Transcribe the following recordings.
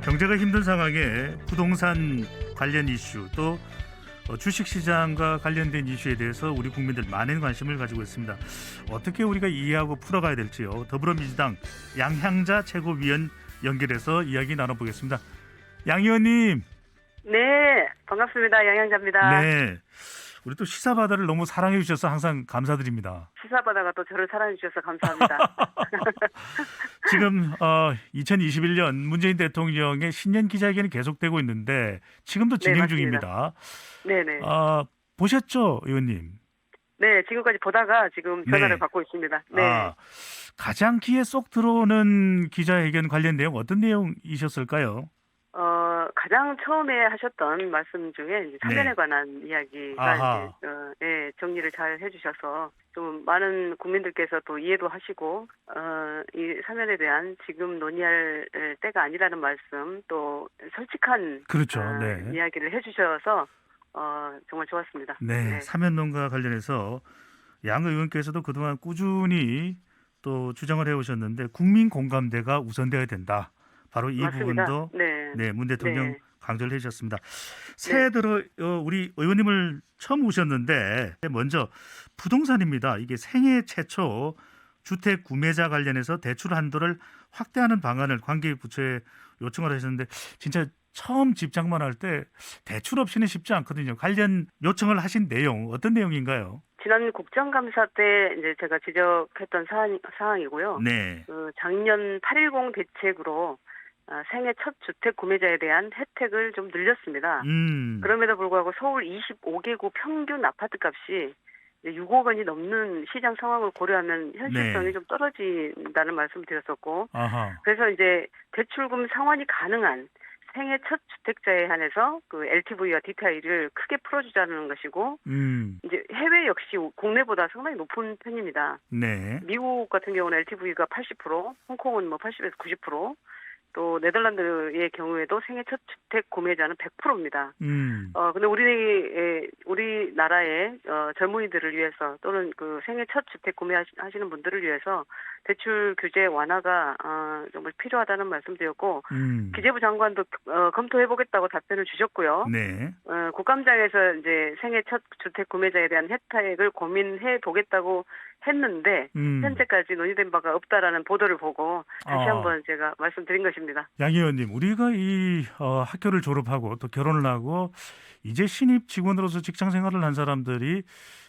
경제가 힘든 상황에 부동산 관련 이슈 또 주식시장과 관련된 이슈에 대해서 우리 국민들 많은 관심을 가지고 있습니다. 어떻게 우리가 이해하고 풀어가야 될지요. 더불어민주당 양향자 최고위원 연결해서 이야기 나눠보겠습니다. 양 의원님. 네, 반갑습니다. 양향자입니다. 네, 우리 또 시사바다를 너무 사랑해 주셔서 항상 감사드립니다. 시사바다가 또 저를 사랑해 주셔서 감사합니다. 지금 2021년 문재인 대통령의 신년 기자회견이 계속되고 있는데 지금도 진행 네, 중입니다. 네네. 보셨죠, 의원님? 네, 지금까지 보다가 지금 전화를 네. 받고 있습니다. 네. 가장 귀에 쏙 들어오는 기자회견 관련 내용 어떤 내용이셨을까요? 가장 처음에 하셨던 말씀 중에 이제 사면에 네. 관한 이야기가 이제, 정리를 잘 해주셔서 좀 많은 국민들께서 또 이해도 하시고 이 사면에 대한 지금 논의할 때가 아니라는 말씀 또 솔직한 그렇죠. 네. 이야기를 해주셔서 정말 좋았습니다. 네, 사면론과 관련해서 양 의원께서도 그동안 꾸준히 또 주장을 해오셨는데 국민 공감대가 우선되어야 된다. 바로 이 맞습니다. 부분도 네, 문 대통령 네. 강조를 해주셨습니다. 새해 들어 우리 의원님을 처음 오셨는데 먼저 부동산입니다. 이게 생애 최초 주택 구매자 관련해서 대출 한도를 확대하는 방안을 관계부처에 요청을 하셨는데 진짜 처음 집장만 할 때 대출 없이는 쉽지 않거든요. 관련 요청을 하신 내용 어떤 내용인가요? 지난 국정감사 때 이제 제가 지적했던 사항이고요. 네. 작년 8.10 대책으로 생애 첫 주택 구매자에 대한 혜택을 좀 늘렸습니다. 그럼에도 불구하고 서울 25개구 평균 아파트 값이 6억 원이 넘는 시장 상황을 고려하면 현실성이 네. 좀 떨어진다는 말씀을 드렸었고, 아하. 그래서 이제 대출금 상환이 가능한 생애 첫 주택자에 한해서 그 LTV와 DTI를 크게 풀어주자는 것이고, 이제 해외 역시 국내보다 상당히 높은 편입니다. 네. 미국 같은 경우는 LTV가 80%, 홍콩은 뭐 80에서 90%, 또 네덜란드의 경우에도 생애 첫 주택 구매자는 100%입니다. 근데 우리나라의 젊은이들을 위해서 또는 그 생애 첫 주택 구매하시는 분들을 위해서 대출 규제 완화가 정말 필요하다는 말씀드렸고, 기재부 장관도 검토해보겠다고 답변을 주셨고요. 네. 국감장에서 이제 생애 첫 주택 구매자에 대한 혜택을 고민해보겠다고 했는데 현재까지 논의된 바가 없다라는 보도를 보고 다시 한번 제가 말씀드린 것입니다. 양 의원님, 우리가 이 학교를 졸업하고 또 결혼을 하고 이제 신입 직원으로서 직장 생활을 한 사람들이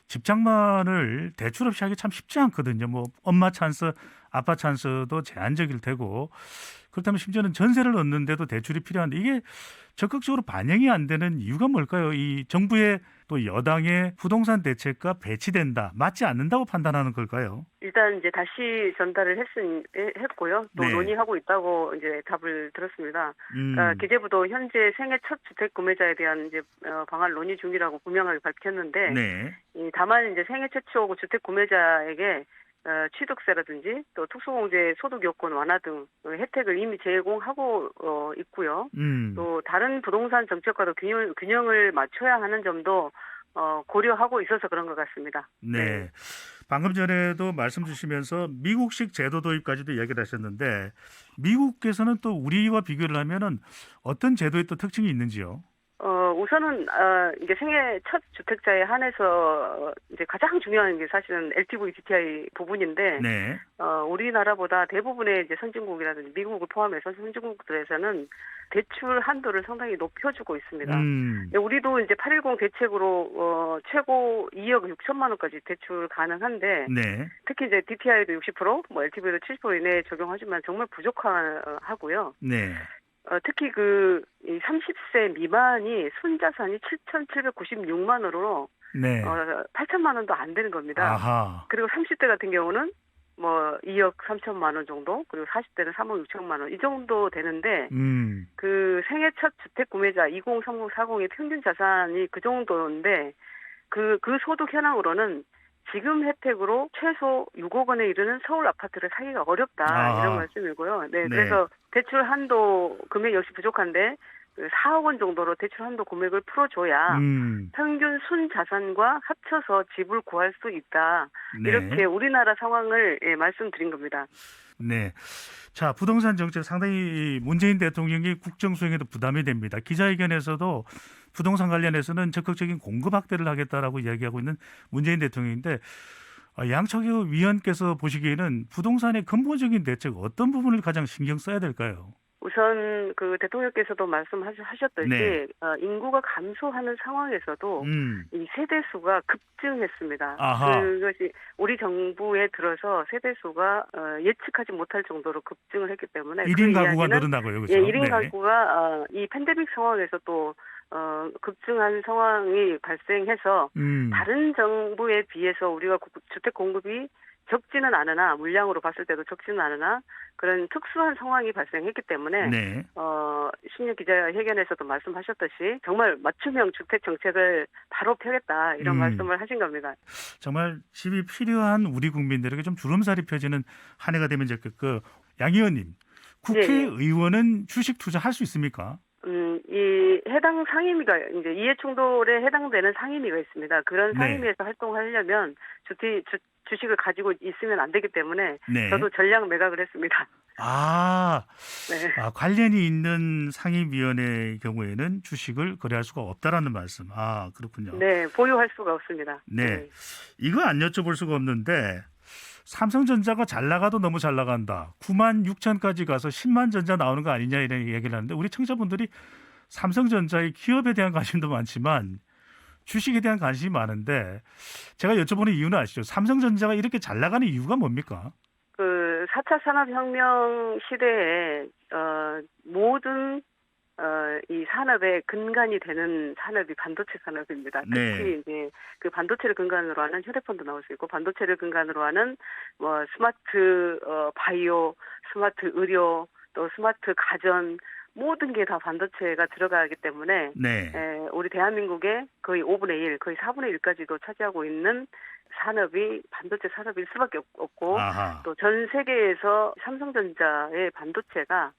집장만을 대출 없이 하기 참 쉽지 않거든요. 뭐 엄마 찬스, 아빠 찬스도 제한적일 테고 그렇다면 심지어는 전세를 얻는데도 대출이 필요한데 이게 적극적으로 반영이 안 되는 이유가 뭘까요? 이 정부의 또 여당의 부동산 대책과 배치된다, 맞지 않는다고 판단하는 걸까요? 일단 이제 다시 전달을 했고요. 또 네. 논의하고 있다고 이제 답을 들었습니다. 기재부도 현재 생애 첫 주택 구매자에 대한 이제 방안 논의 중이라고 분명하게 밝혔는데, 네. 다만 이제 생애 최초 주택 구매자에게 취득세라든지 또 특수공제 소득 요건 완화 등 혜택을 이미 제공하고 있고요. 또 다른 부동산 정책과도 균형을 맞춰야 하는 점도 고려하고 있어서 그런 것 같습니다. 네. 방금 전에도 말씀 주시면서 미국식 제도 도입까지도 이야기를 하셨는데 미국에서는 또 우리와 비교를 하면은 어떤 제도의 또 특징이 있는지요? 우선은 이게 생애 첫 주택자에 한해서 이제 가장 중요한 게 사실은 LTV, DTI 부분인데, 네. 우리나라보다 대부분의 이제 선진국이라든지 미국을 포함해서 선진국들에서는 대출 한도를 상당히 높여주고 있습니다. 우리도 이제 8.10 대책으로 최고 2억 6천만 원까지 대출 가능한데, 네. 특히 이제 DTI도 60%, 뭐 LTV도 70% 이내에 적용하지만 정말 부족하고요. 네. 특히 그 30세 미만이 순자산이 7,796만 원으로 네. 8천만 원도 안 되는 겁니다. 아하. 그리고 30대 같은 경우는 뭐 2억 3천만 원 정도, 그리고 40대는 3억 6천만 원 이 정도 되는데 그 생애 첫 주택 구매자 20, 30, 40의 평균 자산이 그 정도인데 그 소득 현황으로는 지금 혜택으로 최소 6억 원에 이르는 서울 아파트를 사기가 어렵다, 이런 말씀이고요. 네, 네. 그래서 대출 한도 금액 역시 부족한데 그 4억 원 정도로 대출 한도 금액을 풀어줘야 평균 순 자산과 합쳐서 집을 구할 수 있다. 네. 이렇게 우리나라 상황을 말씀드린 겁니다. 네. 자, 부동산 정책 상당히 문재인 대통령이 국정 수행에도 부담이 됩니다. 기자회견에서도 부동산 관련해서는 적극적인 공급 확대를 하겠다라고 이야기하고 있는 문재인 대통령인데 양석열 위원께서 보시기에는 부동산의 근본적인 대책 어떤 부분을 가장 신경 써야 될까요? 우선 그 대통령께서도 말씀하셨듯이 네. 인구가 감소하는 상황에서도 이 세대 수가 급증했습니다. 아하. 그것이 우리 정부에 들어서 세대 수가 예측하지 못할 정도로 급증을 했기 때문에 1인 그 가구가 이야기는 늘어나고요. 그렇죠? 예, 1인 네. 가구가 이 팬데믹 상황에서 또 급증한 상황이 발생해서 다른 정부에 비해서 우리가 주택 공급이 적지는 않으나 물량으로 봤을 때도 적지는 않으나 그런 특수한 상황이 발생했기 때문에 네. 신년 기자회견에서도 말씀하셨듯이 정말 맞춤형 주택 정책을 바로 펴겠다 이런 말씀을 하신 겁니다. 정말 집이 필요한 우리 국민들에게 좀 주름살이 펴지는 한 해가 되면 좋겠고 양 의원님 국회의원은 주식 투자할 수 있습니까? 이 해당 상임위가 이제 이해 충돌에 해당되는 상임위가 있습니다. 그런 네. 상임위에서 활동하려면 주식을 가지고 있으면 안 되기 때문에 네. 저도 전략 매각을 했습니다. 네. 관련이 있는 상임위원회의 경우에는 주식을 거래할 수가 없다라는 말씀. 그렇군요. 네, 보유할 수가 없습니다. 네. 이거 안 여쭤볼 수가 없는데 삼성전자가 잘 나가도 너무 잘 나간다. 9만 6천까지 가서 10만 전자 나오는 거 아니냐 이런 얘기를 하는데 우리 청자분들이 삼성전자의 기업에 대한 관심도 많지만 주식에 대한 관심이 많은데 제가 여쭤보는 이유는 아시죠? 삼성전자가 이렇게 잘 나가는 이유가 뭡니까? 그 4차 산업혁명 시대에 모든 이 산업의 근간이 되는 산업이 반도체 산업입니다. 특히 네. 이제 그 반도체를 근간으로 하는 휴대폰도 나올 수 있고 반도체를 근간으로 하는 뭐 스마트 바이오, 스마트 의료, 또 스마트 가전 모든 게 다 반도체가 들어가기 때문에 네. 우리 대한민국의 거의 5분의 1, 거의 4분의 1까지도 차지하고 있는 산업이 반도체 산업일 수밖에 없고 또 전 세계에서 삼성전자의 반도체가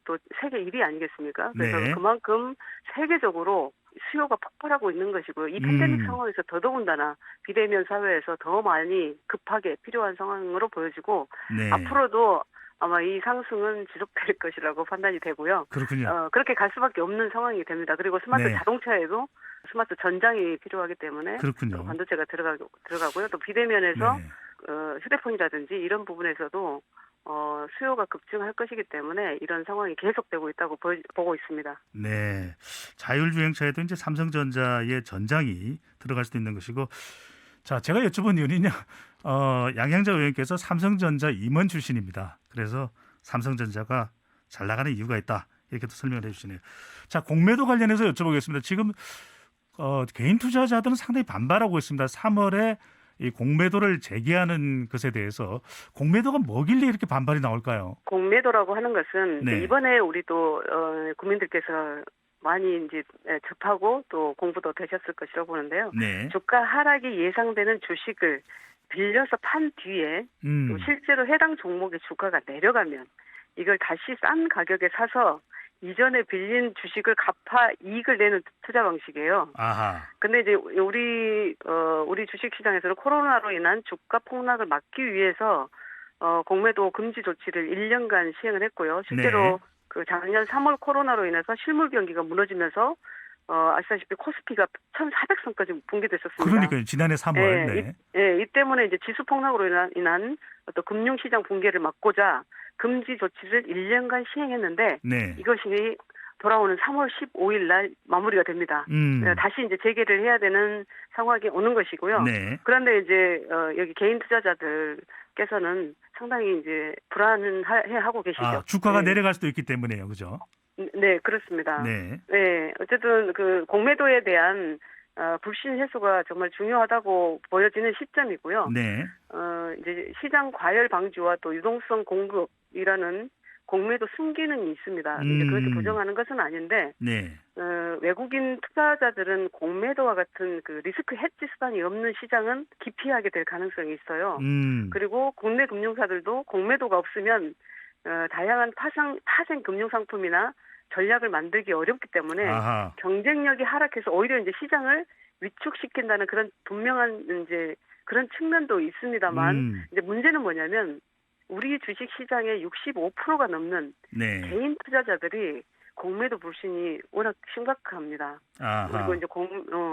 또 세계 1위 아니겠습니까? 그래서 네. 그만큼 세계적으로 수요가 폭발하고 있는 것이고요. 이 팬데믹 상황에서 더더군다나 비대면 사회에서 더 많이 급하게 필요한 상황으로 보여지고 네. 앞으로도 아마 이 상승은 지속될 것이라고 판단이 되고요. 그렇군요. 그렇게 갈 수밖에 없는 상황이 됩니다. 그리고 스마트 네. 자동차에도 스마트 전장이 필요하기 때문에 그렇군요. 또 반도체가 들어가고요. 또 비대면에서 네. 휴대폰이라든지 이런 부분에서도 수요가 급증할 것이기 때문에 이런 상황이 계속되고 있다고 보고 있습니다. 네. 자율주행차에도 이제 삼성전자의 전장이 들어갈 수도 있는 것이고 자, 제가 여쭤본 이유는요. 양양자 의원께서 삼성전자 임원 출신입니다. 그래서 삼성전자가 잘 나가는 이유가 있다. 이렇게 또 설명을 해주시네요. 자, 공매도 관련해서 여쭤보겠습니다. 지금 개인 투자자들은 상당히 반발하고 있습니다. 3월에 이 공매도를 제기하는 것에 대해서 공매도가 뭐길래 이렇게 반발이 나올까요? 공매도라고 하는 것은 네. 이번에 우리도 국민들께서 많이 이제 접하고 또 공부도 되셨을 것이라고 보는데요. 네. 주가 하락이 예상되는 주식을 빌려서 판 뒤에 또 실제로 해당 종목의 주가가 내려가면 이걸 다시 싼 가격에 사서 이전에 빌린 주식을 갚아 이익을 내는 투자 방식이에요. 근데 이제 우리 주식 시장에서는 코로나로 인한 주가 폭락을 막기 위해서 공매도 금지 조치를 1년간 시행을 했고요. 실제로 네. 그 작년 3월 코로나로 인해서 실물 경기가 무너지면서 아시다시피 코스피가 1,400선까지 붕괴됐었습니다. 그러니까요. 지난해 3월. 이 때문에 이제 지수 폭락으로 인한 어떤 금융시장 붕괴를 막고자 금지 조치를 1년간 시행했는데 네. 이것이 돌아오는 3월 15일 날 마무리가 됩니다. 다시 이제 재개를 해야 되는 상황이 오는 것이고요. 네. 그런데 이제 여기 개인 투자자들께서는 상당히 이제 불안해하고 계시죠. 주가가 내려갈 수도 있기 때문에요, 그죠? 네, 그렇습니다. 네. 네, 어쨌든 그 공매도에 대한 불신 해소가 정말 중요하다고 보여지는 시점이고요. 네. 이제 시장 과열 방지와 또 유동성 공급이라는 공매도 순기능이 있습니다. 이제 그것을 부정하는 것은 아닌데, 네. 외국인 투자자들은 공매도와 같은 그 리스크 헤지 수단이 없는 시장은 기피하게 될 가능성이 있어요. 그리고 국내 금융사들도 공매도가 없으면 다양한 파생 금융 상품이나 전략을 만들기 어렵기 때문에 아하. 경쟁력이 하락해서 오히려 이제 시장을 위축시킨다는 그런 분명한 이제 그런 측면도 있습니다만 이제 문제는 뭐냐면 우리 주식 시장의 65%가 넘는 네. 개인 투자자들이 공매도 불신이 워낙 심각합니다. 아하. 그리고 이제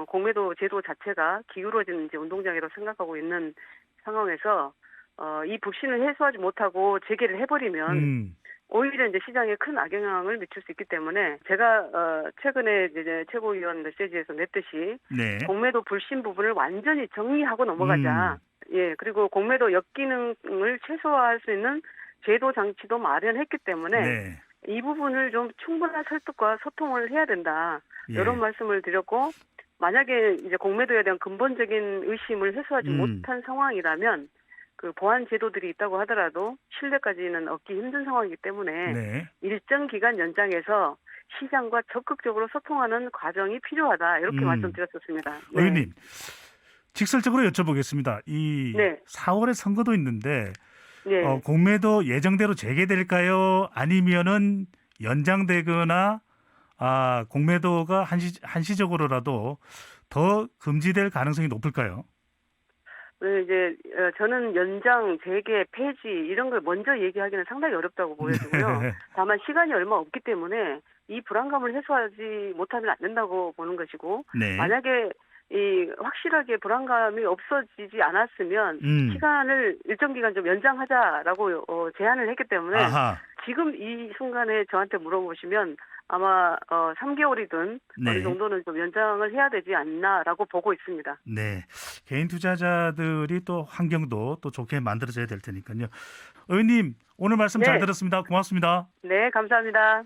공매도 제도 자체가 기울어지는 이제 운동장이라고 생각하고 있는 상황에서 이 불신을 해소하지 못하고 재개를 해버리면 오히려 이제 시장에 큰 악영향을 미칠 수 있기 때문에 제가 최근에 이제 최고위원 메시지에서 냈듯이 네. 공매도 불신 부분을 완전히 정리하고 넘어가자. 예, 그리고 공매도 역기능을 최소화할 수 있는 제도 장치도 마련했기 때문에 네. 이 부분을 좀 충분한 설득과 소통을 해야 된다. 예. 이런 말씀을 드렸고 만약에 이제 공매도에 대한 근본적인 의심을 해소하지 못한 상황이라면 그 보완 제도들이 있다고 하더라도 신뢰까지는 얻기 힘든 상황이기 때문에 네. 일정 기간 연장해서 시장과 적극적으로 소통하는 과정이 필요하다. 이렇게 말씀드렸었습니다. 네. 의원님, 직설적으로 여쭤보겠습니다. 이 네. 4월에 선거도 있는데 네. 공매도 예정대로 재개될까요? 아니면은 연장되거나 공매도가 한시적으로라도 더 금지될 가능성이 높을까요? 네, 이제 저는 연장, 재개, 폐지 이런 걸 먼저 얘기하기는 상당히 어렵다고 보여지고요. 네. 다만 시간이 얼마 없기 때문에 이 불안감을 해소하지 못하면 안 된다고 보는 것이고 네. 만약에 이 확실하게 불안감이 없어지지 않았으면 시간을 일정 기간 좀 연장하자라고 제안을 했기 때문에 아하. 지금 이 순간에 저한테 물어보시면 아마 3개월이든 네. 어느 정도는 좀 연장을 해야 되지 않나라고 보고 있습니다. 네. 개인 투자자들이 또 환경도 또 좋게 만들어져야 될 테니까요. 의원님, 오늘 말씀 네. 잘 들었습니다. 고맙습니다. 네, 감사합니다.